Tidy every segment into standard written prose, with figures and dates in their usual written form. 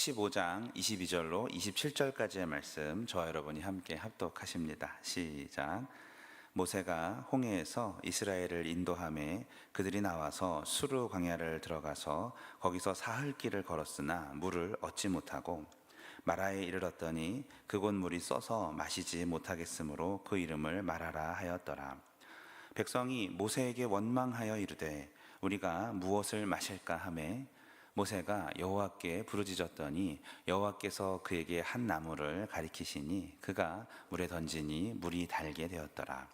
15장 22절로 27절까지의 말씀 저와 여러분이 함께 합독하십니다. 시작. 모세가 홍해에서 이스라엘을 인도하매 그들이 나와서 수르 광야를 들어가서 거기서 사흘 길을 걸었으나 물을 얻지 못하고 마라에 이르렀더니 그곳 물이 써서 마시지 못하겠으므로 그 이름을 마라라 하였더라. 백성이 모세에게 원망하여 이르되 우리가 무엇을 마실까 하매 모세가 여호와께 부르짖었더니 여호와께서 그에게 한 나무를 가리키시니 그가 물에 던지니 물이 달게 되었더라.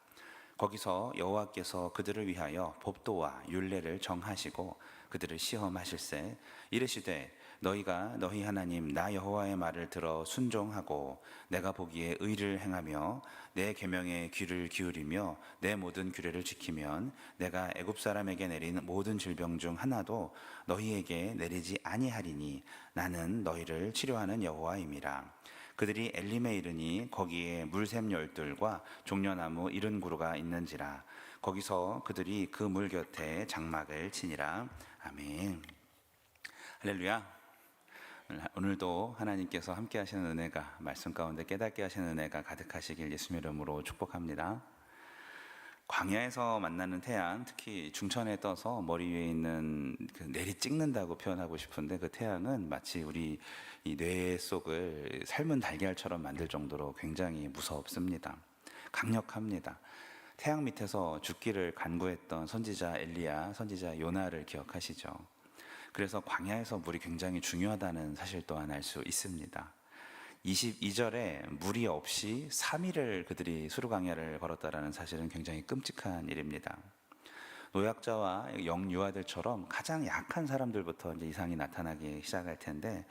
거기서 여호와께서 그들을 위하여 법도와 율례를 정하시고 그들을 시험하실세 이르시되 너희가 너희 하나님 나 여호와의 말을 들어 순종하고 내가 보기에 의를 행하며 내 계명에 귀를 기울이며 내 모든 규례를 지키면 내가 애굽 사람에게 내린 모든 질병 중 하나도 너희에게 내리지 아니하리니 나는 너희를 치료하는 여호와임이라. 그들이 엘림에 이르니 거기에 물샘 열둘과 종려나무 70그루가 있는지라. 거기서 그들이 그 물 곁에 장막을 치니라. 아멘. 할렐루야. 오늘도 하나님께서 함께 하시는 은혜가, 말씀 가운데 깨닫게 하시는 은혜가 가득하시길 예수님의 이름으로 축복합니다. 광야에서 만나는 태양, 특히 중천에 떠서 머리 위에 있는 그 내리 찍는다고 표현하고 싶은데, 그 태양은 마치 우리 이 뇌 속을 삶은 달걀처럼 만들 정도로 굉장히 무섭습니다. 강력합니다. 태양 밑에서 죽기를 간구했던 선지자 엘리야, 선지자 요나를 기억하시죠? 그래서 광야에서 물이 굉장히 중요하다는 사실 또한 알 수 있습니다. 22절에 물이 없이 3일을 그들이 수르 광야를 걸었다라는 사실은 굉장히 끔찍한 일입니다. 노약자와 영유아들처럼 가장 약한 사람들부터 이제 이상이 나타나기 시작할 텐데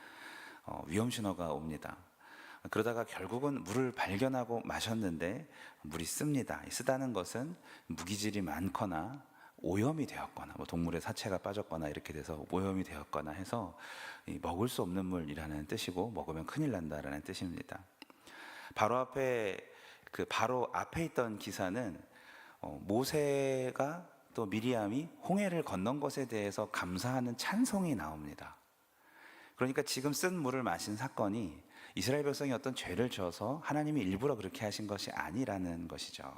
위험 신호가 옵니다. 그러다가 결국은 물을 발견하고 마셨는데 물이 씁니다. 쓰다는 것은 무기질이 많거나 오염이 되었거나 동물의 사체가 빠졌거나 이렇게 돼서 오염이 되었거나 해서 먹을 수 없는 물이라는 뜻이고 먹으면 큰일 난다라는 뜻입니다. 바로 앞에 있던 기사는 모세가 또 미리암이 홍해를 건넌 것에 대해서 감사하는 찬송이 나옵니다. 그러니까 지금 쓴 물을 마신 사건이 이스라엘 백성이 어떤 죄를 져서 하나님이 일부러 그렇게 하신 것이 아니라는 것이죠.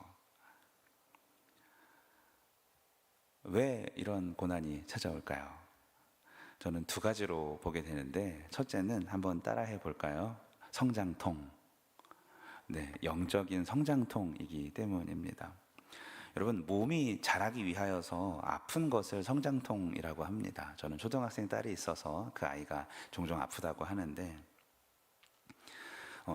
왜 이런 고난이 찾아올까요? 저는 두 가지로 보게 되는데, 첫째는 한번 따라해 볼까요? 성장통. 네, 영적인 성장통이기 때문입니다. 여러분, 몸이 자라기 위하여서 아픈 것을 성장통이라고 합니다. 저는 초등학생 딸이 있어서 그 아이가 종종 아프다고 하는데,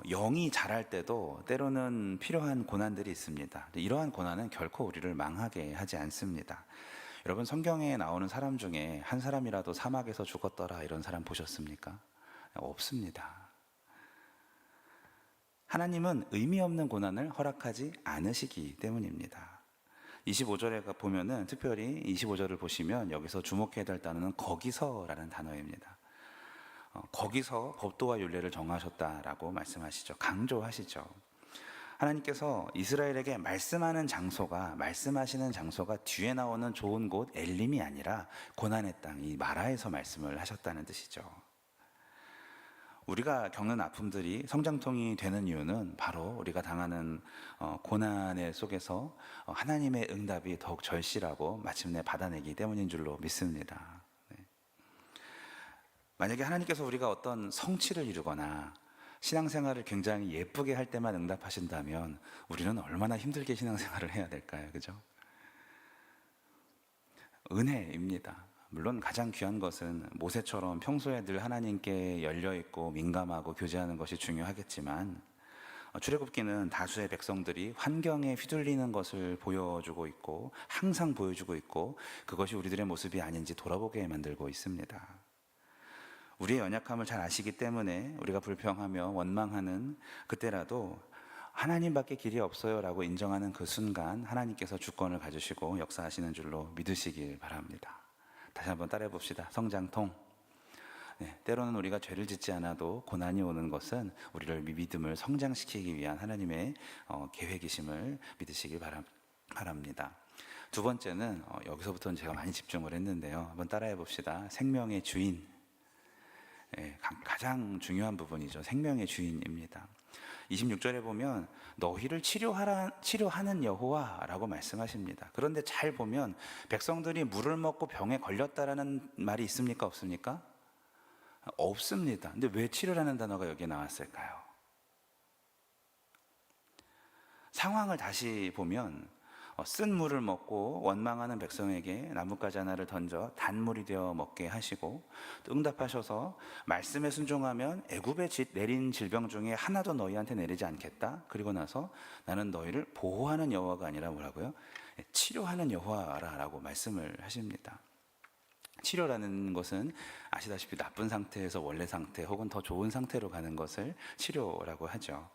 영이 자랄 때도 때로는 필요한 고난들이 있습니다. 이러한 고난은 결코 우리를 망하게 하지 않습니다. 여러분, 성경에 나오는 사람 중에 한 사람이라도 사막에서 죽었더라 이런 사람 보셨습니까? 없습니다. 하나님은 의미 없는 고난을 허락하지 않으시기 때문입니다. 25절에 보면은, 특별히 25절을 보시면 여기서 주목해야 될 단어는 거기서라는 단어입니다. 거기서 법도와 율례를 정하셨다라고 말씀하시죠. 강조하시죠. 하나님께서 이스라엘에게 말씀하시는 장소가 뒤에 나오는 좋은 곳 엘림이 아니라 고난의 땅, 이 마라에서 말씀을 하셨다는 뜻이죠. 우리가 겪는 아픔들이 성장통이 되는 이유는 바로 우리가 당하는 고난의 속에서 하나님의 응답이 더욱 절실하고 마침내 받아내기 때문인 줄로 믿습니다. 만약에 하나님께서 우리가 어떤 성취를 이루거나 신앙생활을 굉장히 예쁘게 할 때만 응답하신다면 우리는 얼마나 힘들게 신앙생활을 해야 될까요? 그죠? 은혜입니다. 물론 가장 귀한 것은 모세처럼 평소에 늘 하나님께 열려있고 민감하고 교제하는 것이 중요하겠지만, 출애굽기는 다수의 백성들이 환경에 휘둘리는 것을 보여주고 있고 항상 보여주고 있고, 그것이 우리들의 모습이 아닌지 돌아보게 만들고 있습니다. 우리의 연약함을 잘 아시기 때문에 우리가 불평하며 원망하는 그때라도 하나님밖에 길이 없어요 라고 인정하는 그 순간 하나님께서 주권을 가지시고 역사하시는 줄로 믿으시길 바랍니다. 다시 한번 따라해 봅시다. 성장통. 네, 때로는 우리가 죄를 짓지 않아도 고난이 오는 것은 우리를 믿음을 성장시키기 위한 하나님의 계획이심을 믿으시길 바랍니다. 두 번째는 여기서부터는 제가 많이 집중을 했는데요. 한번 따라해 봅시다. 생명의 주인. 가장 중요한 부분이죠. 생명의 주인입니다. 26절에 보면 너희를 치료하는 여호와라고 말씀하십니다. 그런데 잘 보면 백성들이 물을 먹고 병에 걸렸다라는 말이 있습니까? 없습니까? 없습니다. 근데 왜 치료라는 단어가 여기에 나왔을까요? 상황을 다시 보면 쓴 물을 먹고 원망하는 백성에게 나뭇가지 하나를 던져 단물이 되어 먹게 하시고 또 응답하셔서 말씀에 순종하면 애굽에 내린 질병 중에 하나도 너희한테 내리지 않겠다. 그리고 나서 나는 너희를 보호하는 여호와가 아니라 뭐라고요? 치료하는 여호와라고 말씀을 하십니다. 치료라는 것은 아시다시피 나쁜 상태에서 원래 상태 혹은 더 좋은 상태로 가는 것을 치료라고 하죠.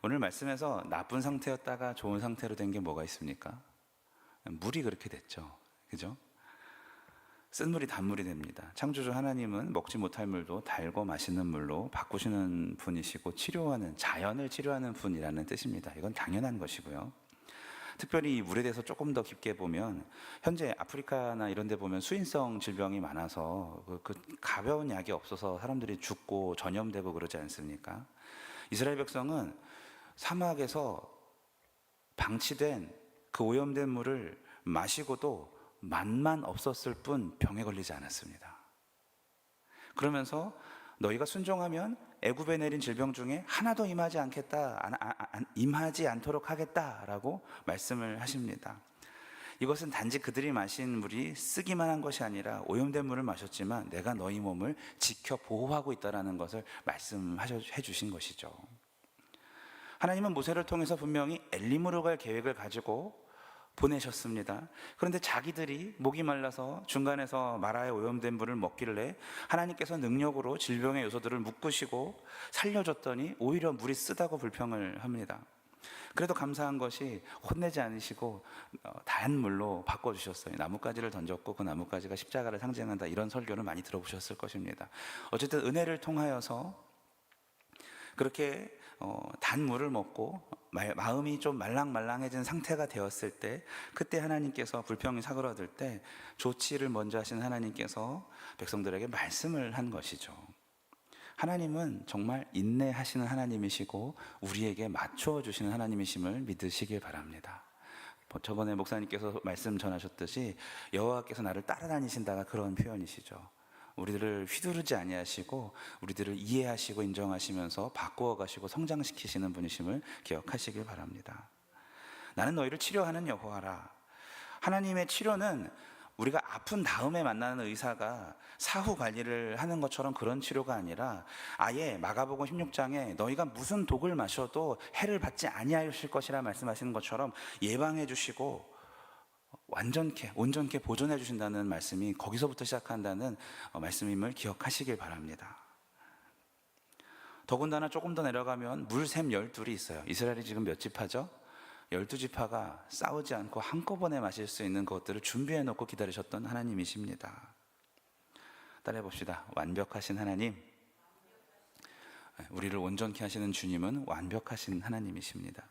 오늘 말씀에서 나쁜 상태였다가 좋은 상태로 된 게 뭐가 있습니까? 물이 그렇게 됐죠. 그죠? 쓴 물이 단물이 됩니다. 창조주 하나님은 먹지 못할 물도 달고 맛있는 물로 바꾸시는 분이시고 자연을 치료하는 분이라는 뜻입니다. 이건 당연한 것이고요. 특별히 이 물에 대해서 조금 더 깊게 보면 현재 아프리카나 이런 데 보면 수인성 질병이 많아서 그 가벼운 약이 없어서 사람들이 죽고 전염되고 그러지 않습니까? 이스라엘 백성은 사막에서 방치된 그 오염된 물을 마시고도 맛만 없었을 뿐 병에 걸리지 않았습니다. 그러면서 너희가 순종하면 애굽에 내린 질병 중에 하나도 임하지 않도록 하겠다라고 말씀을 하십니다. 이것은 단지 그들이 마신 물이 쓰기만 한 것이 아니라 오염된 물을 마셨지만 내가 너희 몸을 지켜 보호하고 있다는 것을 말씀해 주신 것이죠. 하나님은 모세를 통해서 분명히 엘림으로 갈 계획을 가지고 보내셨습니다. 그런데 자기들이 목이 말라서 중간에서 마라의 오염된 물을 먹길래 하나님께서 능력으로 질병의 요소들을 묶으시고 살려줬더니 오히려 물이 쓰다고 불평을 합니다. 그래도 감사한 것이 혼내지 않으시고 단물로 바꿔주셨어요. 나뭇가지를 던졌고 그 나뭇가지가 십자가를 상징한다, 이런 설교를 많이 들어보셨을 것입니다. 어쨌든 은혜를 통하여서 그렇게 단물을 먹고 마음이 좀 말랑말랑해진 상태가 되었을 때, 그때 하나님께서 불평이 사그러들 때 조치를 먼저 하신 하나님께서 백성들에게 말씀을 한 것이죠. 하나님은 정말 인내하시는 하나님이시고 우리에게 맞춰 주시는 하나님이심을 믿으시길 바랍니다. 저번에 목사님께서 말씀 전하셨듯이 여호와께서 나를 따라다니신다가 그런 표현이시죠. 우리들을 휘두르지 아니하시고 우리들을 이해하시고 인정하시면서 바꾸어 가시고 성장시키시는 분이심을 기억하시길 바랍니다. 나는 너희를 치료하는 여호와라. 하나님의 치료는 우리가 아픈 다음에 만나는 의사가 사후 관리를 하는 것처럼 그런 치료가 아니라 아예 마가복음 16장에 너희가 무슨 독을 마셔도 해를 받지 아니하실 것이라 말씀하시는 것처럼 예방해 주시고 온전케 보존해 주신다는 말씀이 거기서부터 시작한다는 말씀임을 기억하시길 바랍니다. 더군다나 조금 더 내려가면 물샘 12이 있어요. 이스라엘이 지금 몇 지파죠? 12지파가 싸우지 않고 한꺼번에 마실 수 있는 것들을 준비해 놓고 기다리셨던 하나님이십니다. 따라해 봅시다. 완벽하신 하나님, 우리를 온전케 하시는 주님은 완벽하신 하나님이십니다.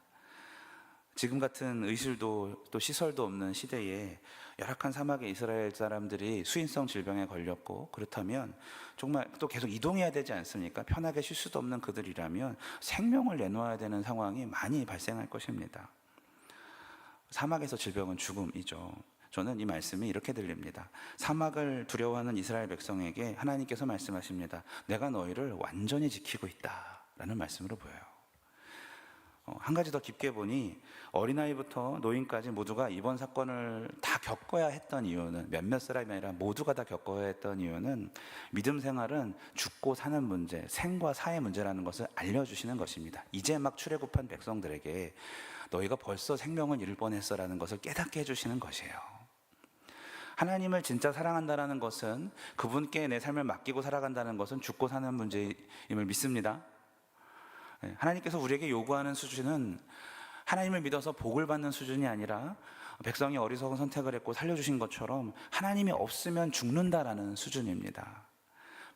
지금 같은 의술도 또 시설도 없는 시대에 열악한 사막의 이스라엘 사람들이 수인성 질병에 걸렸고, 그렇다면 정말 또 계속 이동해야 되지 않습니까? 편하게 쉴 수도 없는 그들이라면 생명을 내놓아야 되는 상황이 많이 발생할 것입니다. 사막에서 질병은 죽음이죠. 저는 이 말씀이 이렇게 들립니다. 사막을 두려워하는 이스라엘 백성에게 하나님께서 말씀하십니다. 내가 너희를 완전히 지키고 있다 라는 말씀으로 보여요. 한 가지 더 깊게 보니 어린아이부터 노인까지 모두가 이번 사건을 다 겪어야 했던 이유는, 몇몇 사람이 아니라 모두가 다 겪어야 했던 이유는 믿음 생활은 죽고 사는 문제, 생과 사의 문제라는 것을 알려주시는 것입니다. 이제 막 출애굽한 백성들에게 너희가 벌써 생명을 잃을 뻔했어라는 것을 깨닫게 해주시는 것이에요. 하나님을 진짜 사랑한다는 것은, 그분께 내 삶을 맡기고 살아간다는 것은 죽고 사는 문제임을 믿습니다. 하나님께서 우리에게 요구하는 수준은 하나님을 믿어서 복을 받는 수준이 아니라 백성이 어리석은 선택을 했고 살려주신 것처럼 하나님이 없으면 죽는다라는 수준입니다.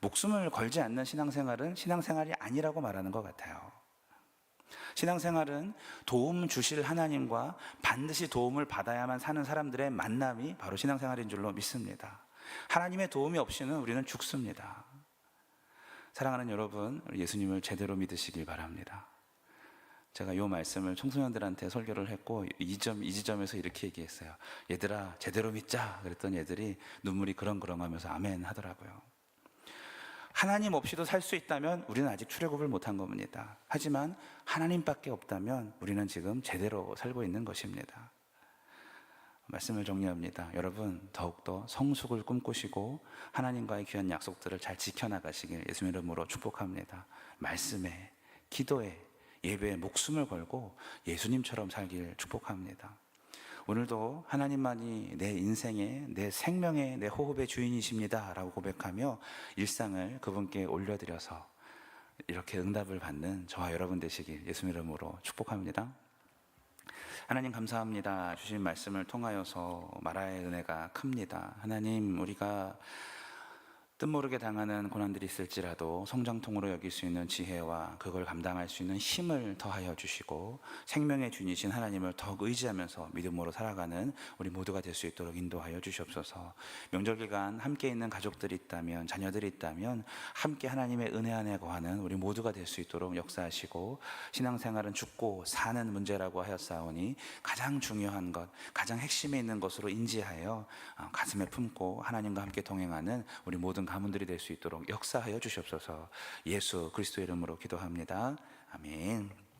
목숨을 걸지 않는 신앙생활은 신앙생활이 아니라고 말하는 것 같아요. 신앙생활은 도움 주실 하나님과 반드시 도움을 받아야만 사는 사람들의 만남이 바로 신앙생활인 줄로 믿습니다. 하나님의 도움이 없이는 우리는 죽습니다. 사랑하는 여러분, 예수님을 제대로 믿으시길 바랍니다. 제가 이 말씀을 청소년들한테 설교를 했고 이 지점에서 이렇게 얘기했어요. 얘들아, 제대로 믿자. 그랬더니 애들이 눈물이 그렁그렁 하면서 아멘 하더라고요. 하나님 없이도 살 수 있다면 우리는 아직 출애굽을 못한 겁니다. 하지만 하나님밖에 없다면 우리는 지금 제대로 살고 있는 것입니다. 말씀을 정리합니다. 여러분, 더욱더 성숙을 꿈꾸시고 하나님과의 귀한 약속들을 잘 지켜나가시길 예수님 이름으로 축복합니다. 말씀에, 기도에, 예배에 목숨을 걸고 예수님처럼 살길 축복합니다. 오늘도 하나님만이 내 인생의, 내 생명의, 내 호흡의 주인이십니다 라고 고백하며 일상을 그분께 올려드려서 이렇게 응답을 받는 저와 여러분 되시길 예수님 이름으로 축복합니다. 하나님 감사합니다. 주신 말씀을 통하여서 마라의 은혜가 큽니다. 하나님, 우리가 뜻모르게 당하는 고난들이 있을지라도 성장통으로 여길 수 있는 지혜와 그걸 감당할 수 있는 힘을 더하여 주시고 생명의 주인이신 하나님을 더욱 의지하면서 믿음으로 살아가는 우리 모두가 될 수 있도록 인도하여 주시옵소서. 명절 기간 함께 있는 가족들이 있다면, 자녀들이 있다면 함께 하나님의 은혜 안에 거하는 우리 모두가 될 수 있도록 역사하시고, 신앙생활은 죽고 사는 문제라고 하였사오니 가장 중요한 것, 가장 핵심에 있는 것으로 인지하여 가슴에 품고 하나님과 함께 동행하는 우리 모든 가문들이 될 수 있도록 역사하여 주시옵소서. 예수 그리스도 이름으로 기도합니다. 아멘.